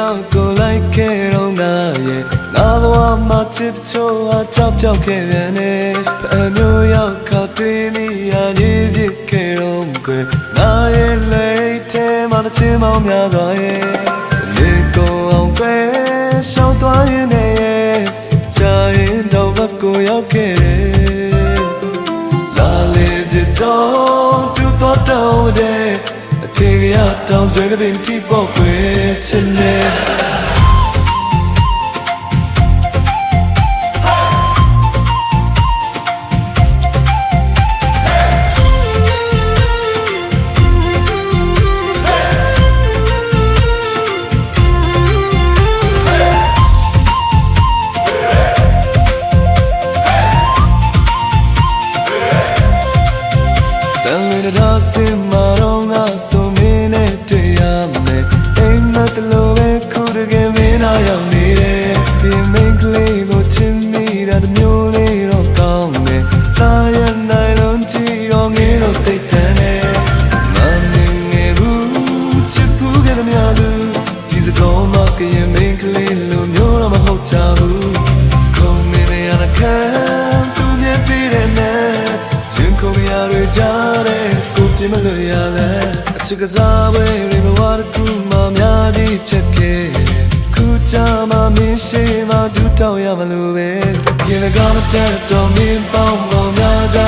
ရောက်ကိုလိုက်ခဲ့တော့ငါရဲ့ငါဘဝမှာချစ်ချိုးဟာကြောက်ပြောက်ခဲ့ပြန်နေအမျိုးရောက်ခါတွေ့မိရရေးဖြစ်ခဲ့တော့ကွယ်ငါရဲ့လက်ထဲမှာတစ်ချင်းပေါင်းများစွာရဲ့နေကိုအောင်ပဲရှောင်းသွားရင်နဲ့ကြာရင်တော့ဘက်ကိုရောက်ခဲ့တယ်လာလေပြတော့တူတော့တောင်းတဲ့အထင်ရတောင်းဆွဲပင်တိပေါ့ကွယ်ချင်နေဒါစင်မာတော့ငါဆိုမင်းနဲ့တွေ့ရမယ်အိမ်မတလို့ပဲခုတကယ်မင်းနာရောက်နေတယ်ဒီမိန်းကလေးကိုချစ်မိတာတမျိုးလေးတော့ကောင်းတယ်တာရနိုင်လုံးချီတော့ငင်းလို့တိတ်တန်းတယ်ငါမင်းငယ်ဘူးချစ်ဘူးကလည်းများသူဒီစကောင်းမကရင်မိန်းကလေးလိုမျိုးတော့မဟုတ်ကြဘူးခုံမင်းရတဲ့ခံသူမြင်ပြီးတဲ့နဲ့ရင်ခုံရရကြတဲ့ဒီမလို့ရလဲအချစ်ကစားဝဲရေဘဝတစ်ခုမှများကြီးဖြစ်ခဲ့ခုချာမှမင်းရှိမှဒူတောင်းရမလို့ပဲရင်ကမတက်တော့မင်းပေါင်းပေါင်းများကြ